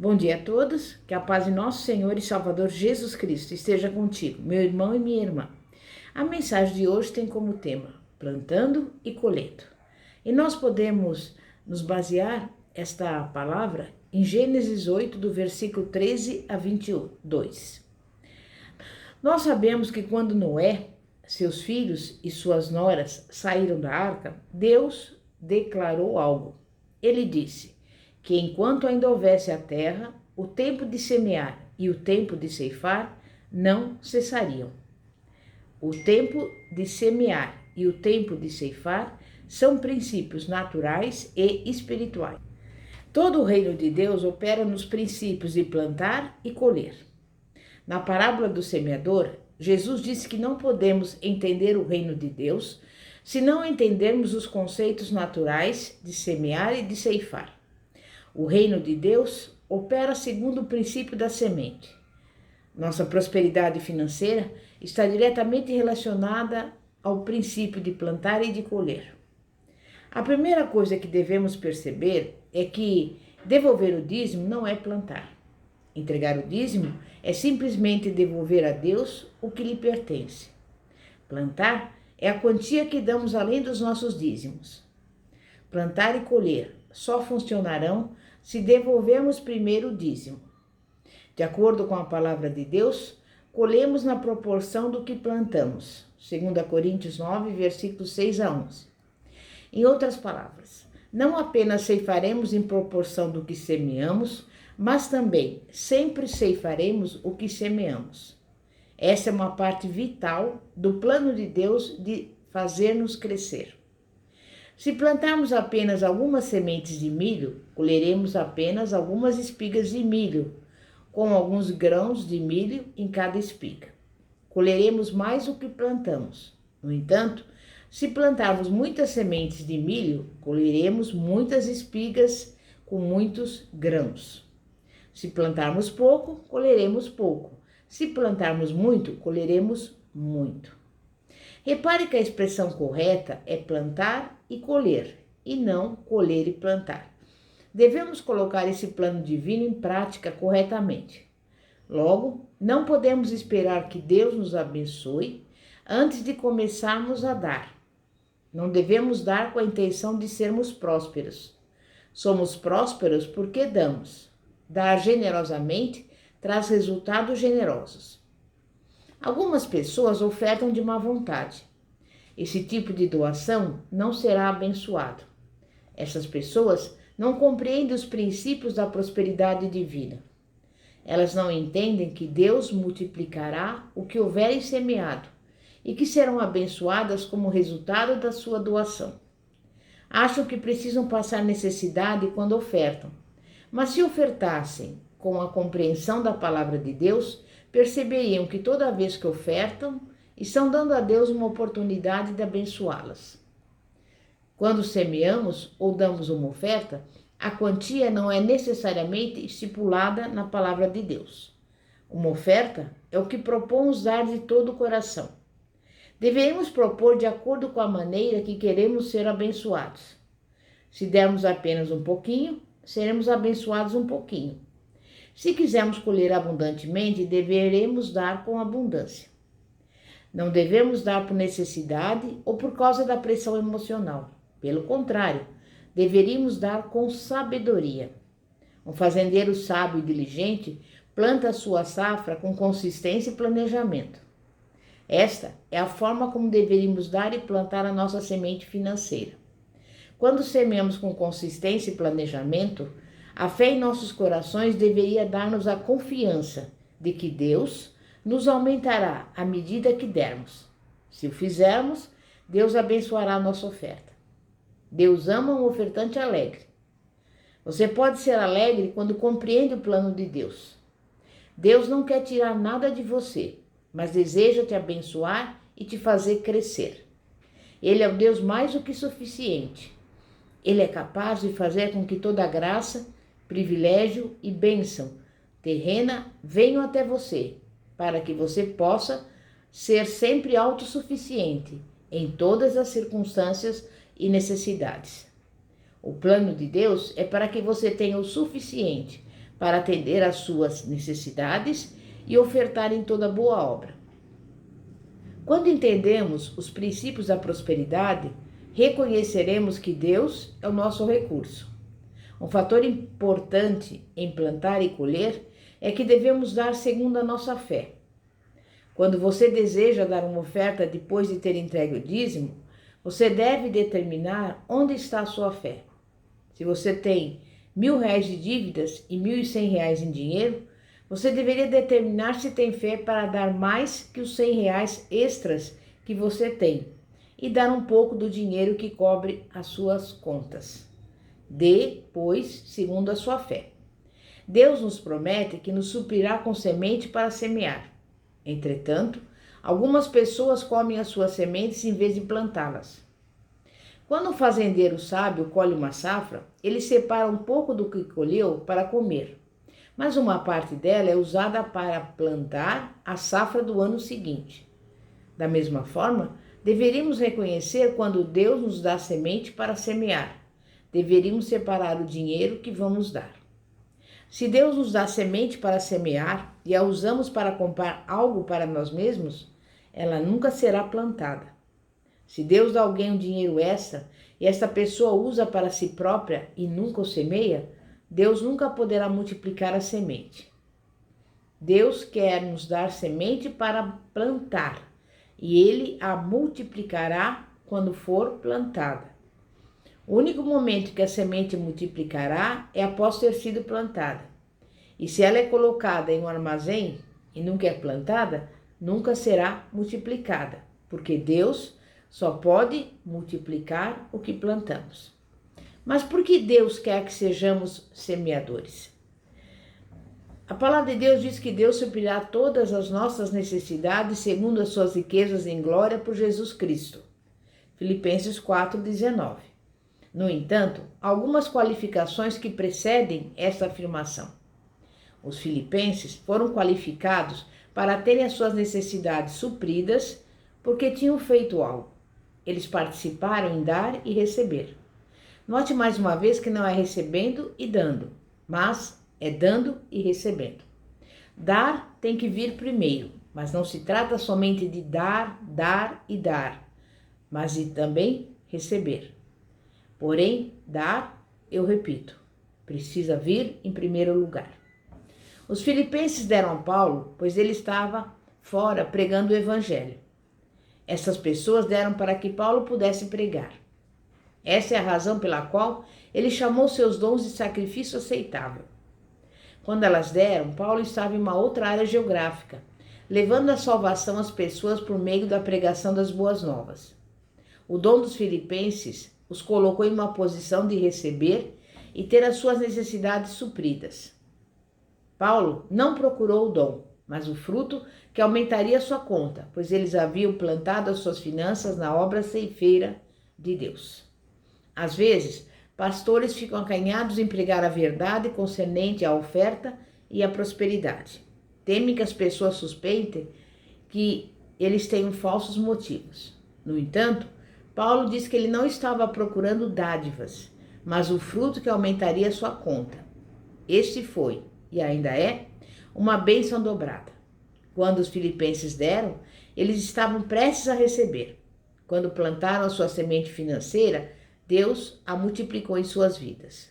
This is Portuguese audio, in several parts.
Bom dia a todos, que a paz de nosso Senhor e Salvador Jesus Cristo esteja contigo, meu irmão e minha irmã. A mensagem de hoje tem como tema plantando e colhendo. E nós podemos nos basear esta palavra em Gênesis 8, do versículo 13 a 22. Nós sabemos que quando Noé, seus filhos e suas noras saíram da arca, Deus declarou algo. Ele disse que enquanto ainda houvesse a terra, o tempo de semear e o tempo de ceifar não cessariam. O tempo de semear e o tempo de ceifar são princípios naturais e espirituais. Todo o reino de Deus opera nos princípios de plantar e colher. Na parábola do semeador, Jesus disse que não podemos entender o reino de Deus se não entendermos os conceitos naturais de semear e de ceifar. O reino de Deus opera segundo o princípio da semente. Nossa prosperidade financeira está diretamente relacionada ao princípio de plantar e de colher. A primeira coisa que devemos perceber é que devolver o dízimo não é plantar. Entregar o dízimo é simplesmente devolver a Deus o que lhe pertence. Plantar é a quantia que damos além dos nossos dízimos. Plantar e colher só funcionarão se devolvermos primeiro o dízimo. De acordo com a palavra de Deus, colhemos na proporção do que plantamos. 2 Coríntios 9, versículos 6 a 11. Em outras palavras, não apenas ceifaremos em proporção do que semeamos, mas também sempre ceifaremos o que semeamos. Essa é uma parte vital do plano de Deus de fazer-nos crescer. Se plantarmos apenas algumas sementes de milho, colheremos apenas algumas espigas de milho, com alguns grãos de milho em cada espiga. Colheremos mais do que plantamos. No entanto, se plantarmos muitas sementes de milho, colheremos muitas espigas com muitos grãos. Se plantarmos pouco, colheremos pouco. Se plantarmos muito, colheremos muito. Repare que a expressão correta é plantar e colher, e não colher e plantar. Devemos colocar esse plano divino em prática corretamente. Logo, não podemos esperar que Deus nos abençoe antes de começarmos a dar. Não devemos dar com a intenção de sermos prósperos. Somos prósperos porque damos. Dar generosamente traz resultados generosos. Algumas pessoas ofertam de má vontade. Esse tipo de doação não será abençoado. Essas pessoas não compreendem os princípios da prosperidade divina. Elas não entendem que Deus multiplicará o que houverem semeado e que serão abençoadas como resultado da sua doação. Acham que precisam passar necessidade quando ofertam, mas se ofertassem com a compreensão da palavra de Deus, perceberiam que toda vez que ofertam, estão dando a Deus uma oportunidade de abençoá-las. Quando semeamos ou damos uma oferta, a quantia não é necessariamente estipulada na palavra de Deus. Uma oferta é o que propomos dar de todo o coração. Devemos propor de acordo com a maneira que queremos ser abençoados. Se dermos apenas um pouquinho, seremos abençoados um pouquinho. Se quisermos colher abundantemente, deveremos dar com abundância. Não devemos dar por necessidade ou por causa da pressão emocional. Pelo contrário, deveríamos dar com sabedoria. Um fazendeiro sábio e diligente planta a sua safra com consistência e planejamento. Esta é a forma como deveríamos dar e plantar a nossa semente financeira. Quando semeamos com consistência e planejamento, a fé em nossos corações deveria dar-nos a confiança de que Deus nos aumentará à medida que dermos. Se o fizermos, Deus abençoará a nossa oferta. Deus ama um ofertante alegre. Você pode ser alegre quando compreende o plano de Deus. Deus não quer tirar nada de você, mas deseja te abençoar e te fazer crescer. Ele é o Deus mais do que suficiente. Ele é capaz de fazer com que toda graça, privilégio e bênção terrena venham até você, para que você possa ser sempre autossuficiente em todas as circunstâncias e necessidades. O plano de Deus é para que você tenha o suficiente para atender às suas necessidades e ofertar em toda boa obra. Quando entendemos os princípios da prosperidade, reconheceremos que Deus é o nosso recurso. Um fator importante em plantar e colher é que devemos dar segundo a nossa fé. Quando você deseja dar uma oferta depois de ter entregue o dízimo, você deve determinar onde está a sua fé. Se você tem R$ 1.000 de dívidas e R$ 1.100 em dinheiro, você deveria determinar se tem fé para dar mais que os R$ 100 extras que você tem e dar um pouco do dinheiro que cobre as suas contas. Dê, pois, segundo a sua fé. Deus nos promete que nos suprirá com semente para semear. Entretanto, algumas pessoas comem as suas sementes em vez de plantá-las. Quando um fazendeiro sábio colhe uma safra, ele separa um pouco do que colheu para comer, mas uma parte dela é usada para plantar a safra do ano seguinte. Da mesma forma, deveríamos reconhecer quando Deus nos dá semente para semear. Deveríamos separar o dinheiro que vamos dar. Se Deus nos dá semente para semear e a usamos para comprar algo para nós mesmos, ela nunca será plantada. Se Deus dá a alguém um dinheiro extra e esta pessoa usa para si própria e nunca o semeia, Deus nunca poderá multiplicar a semente. Deus quer nos dar semente para plantar e Ele a multiplicará quando for plantada. O único momento que a semente multiplicará é após ter sido plantada. E se ela é colocada em um armazém e nunca é plantada, nunca será multiplicada, porque Deus só pode multiplicar o que plantamos. Mas por que Deus quer que sejamos semeadores? A palavra de Deus diz que Deus suprirá todas as nossas necessidades segundo as suas riquezas em glória por Jesus Cristo. Filipenses 4:19. No entanto, algumas qualificações que precedem esta afirmação. Os filipenses foram qualificados para terem as suas necessidades supridas porque tinham feito algo. Eles participaram em dar e receber. Note mais uma vez que não é recebendo e dando, mas é dando e recebendo. Dar tem que vir primeiro, mas não se trata somente de dar, mas de também receber. Porém, dar, eu repito, precisa vir em primeiro lugar. Os filipenses deram a Paulo, pois ele estava fora pregando o evangelho. Essas pessoas deram para que Paulo pudesse pregar. Essa é a razão pela qual ele chamou seus dons de sacrifício aceitável. Quando elas deram, Paulo estava em uma outra área geográfica, levando a salvação às pessoas por meio da pregação das boas novas. O dom dos filipenses os colocou em uma posição de receber e ter as suas necessidades supridas. Paulo não procurou o dom, mas o fruto que aumentaria sua conta, pois eles haviam plantado as suas finanças na obra ceifeira de Deus. Às vezes, pastores ficam acanhados em pregar a verdade concernente à oferta e à prosperidade. Temem que as pessoas suspeitem que eles tenham falsos motivos. No entanto, Paulo diz que ele não estava procurando dádivas, mas o fruto que aumentaria sua conta. Este foi, e ainda é, uma bênção dobrada. Quando os filipenses deram, eles estavam prestes a receber. Quando plantaram a sua semente financeira, Deus a multiplicou em suas vidas.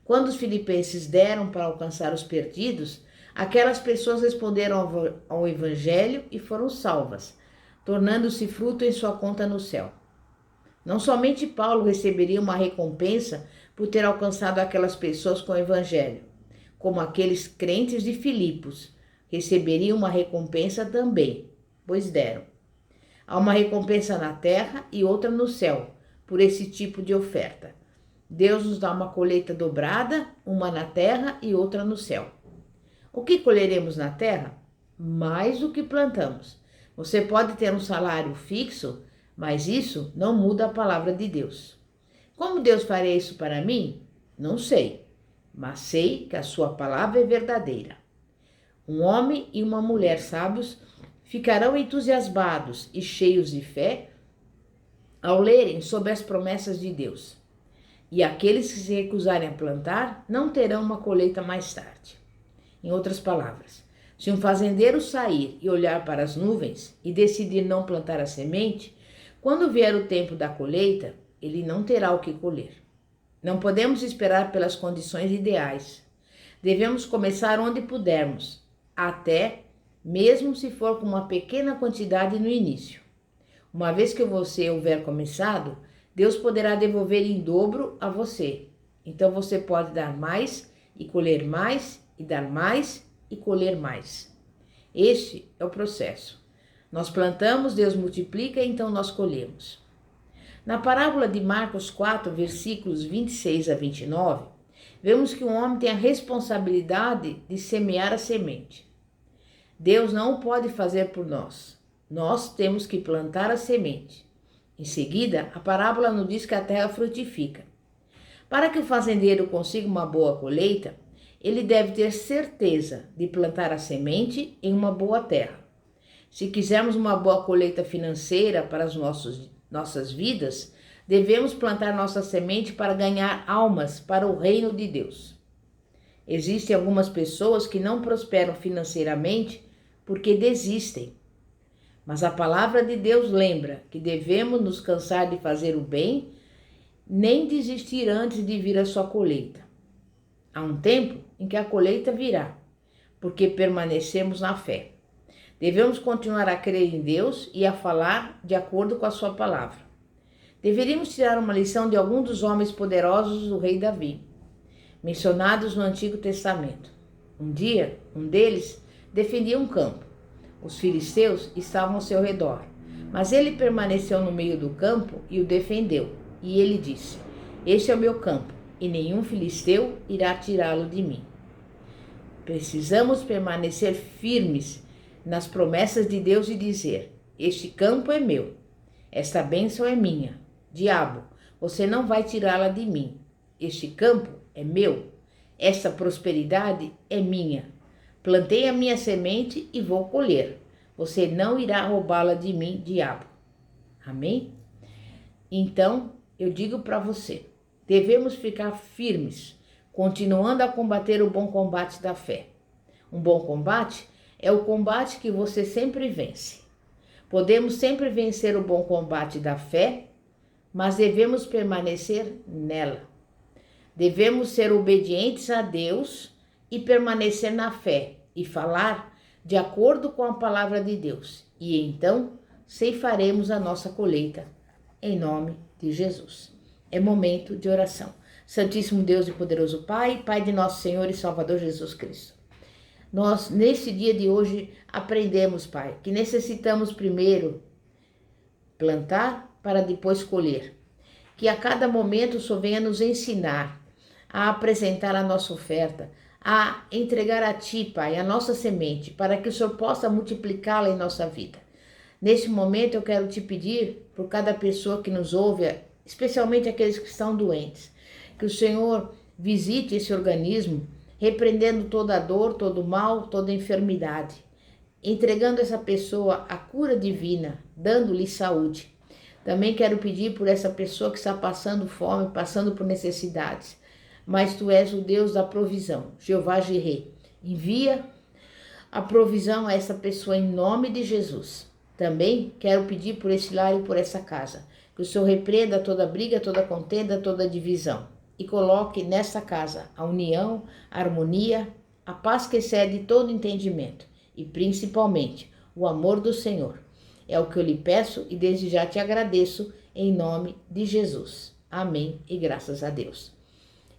Quando os filipenses deram para alcançar os perdidos, aquelas pessoas responderam ao evangelho e foram salvas, tornando-se fruto em sua conta no céu. Não somente Paulo receberia uma recompensa por ter alcançado aquelas pessoas com o evangelho, como aqueles crentes de Filipos receberiam uma recompensa também, pois deram. Há uma recompensa na terra e outra no céu, por esse tipo de oferta. Deus nos dá uma colheita dobrada, uma na terra e outra no céu. O que colheremos na terra? Mais do que plantamos. Você pode ter um salário fixo, mas isso não muda a palavra de Deus. Como Deus faria isso para mim? Não sei, mas sei que a sua palavra é verdadeira. Um homem e uma mulher sábios ficarão entusiasmados e cheios de fé ao lerem sobre as promessas de Deus. e aqueles que se recusarem a plantar não terão uma colheita mais tarde. Em outras palavras, se um fazendeiro sair e olhar para as nuvens e decidir não plantar a semente, quando vier o tempo da colheita, ele não terá o que colher. Não podemos esperar pelas condições ideais. Devemos começar onde pudermos, até mesmo se for com uma pequena quantidade no início. Uma vez que você houver começado, Deus poderá devolver em dobro a você. Então você pode dar mais e colher mais, e dar mais e colher mais. Este é o processo. Nós plantamos, Deus multiplica, então nós colhemos. Na parábola de Marcos 4, versículos 26 a 29, vemos que um homem tem a responsabilidade de semear a semente. Deus não o pode fazer por nós. Nós temos que plantar a semente. Em seguida, a parábola nos diz que a terra frutifica. Para que o fazendeiro consiga uma boa colheita, ele deve ter certeza de plantar a semente em uma boa terra. Se quisermos uma boa colheita financeira para as nossas vidas, devemos plantar nossa semente para ganhar almas para o reino de Deus. Existem algumas pessoas que não prosperam financeiramente porque desistem. Mas a palavra de Deus lembra que devemos nos cansar de fazer o bem, nem desistir antes de vir a sua colheita. Há um tempo em que a colheita virá, porque permanecemos na fé. Devemos continuar a crer em Deus e a falar de acordo com a sua palavra. Deveríamos tirar uma lição de alguns dos homens poderosos do rei Davi, mencionados no Antigo Testamento. Um dia, um deles defendia um campo. Os filisteus estavam ao seu redor, mas ele permaneceu no meio do campo e o defendeu. E ele disse: "Este é o meu campo, e nenhum filisteu irá tirá-lo de mim." Precisamos permanecer firmes nas promessas de Deus e dizer: "Este campo é meu, esta bênção é minha. Diabo, você não vai tirá-la de mim. Este campo é meu, esta prosperidade é minha. Plantei a minha semente e vou colher. Você não irá roubá-la de mim, diabo." Amém? Então, eu digo para você, devemos ficar firmes, continuando a combater o bom combate da fé. Um bom combate é o combate que você sempre vence. Podemos sempre vencer o bom combate da fé, mas devemos permanecer nela. Devemos ser obedientes a Deus e permanecer na fé e falar de acordo com a palavra de Deus. E então ceifaremos a nossa colheita, em nome de Jesus. É momento de oração. Santíssimo Deus e poderoso Pai, Pai de nosso Senhor e Salvador Jesus Cristo. Nós, nesse dia de hoje, aprendemos, Pai, que necessitamos primeiro plantar para depois colher. Que a cada momento o Senhor venha nos ensinar a apresentar a nossa oferta, a entregar a Ti, Pai, a nossa semente, para que o Senhor possa multiplicá-la em nossa vida. Nesse momento eu quero te pedir por cada pessoa que nos ouve, especialmente aqueles que estão doentes, que o Senhor visite esse organismo, repreendendo toda dor, todo mal, toda enfermidade, entregando essa pessoa a cura divina, dando-lhe saúde. Também quero pedir por essa pessoa que está passando fome, passando por necessidades, mas Tu és o Deus da provisão, Jeová Jireh. Envia a provisão a essa pessoa em nome de Jesus. Também quero pedir por esse lar e por essa casa, que o Senhor repreenda toda briga, toda contenda, toda divisão e coloque nessa casa a união, a harmonia, a paz que excede todo entendimento e principalmente o amor do Senhor. É o que eu lhe peço e desde já te agradeço em nome de Jesus. Amém e graças a Deus.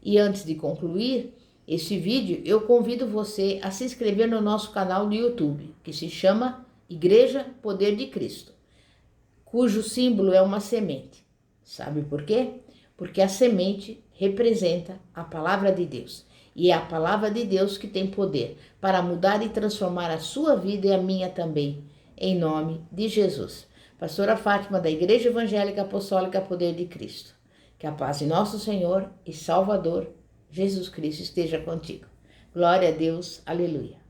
E antes de concluir este vídeo, eu convido você a se inscrever no nosso canal no YouTube, que se chama Igreja Poder de Cristo, cujo símbolo é uma semente. Sabe por quê? Porque a semente representa a palavra de Deus. E é a palavra de Deus que tem poder para mudar e transformar a sua vida e a minha também, em nome de Jesus. Pastora Fátima, da Igreja Evangélica Apostólica Poder de Cristo. Que a paz de nosso Senhor e Salvador, Jesus Cristo, esteja contigo. Glória a Deus, aleluia.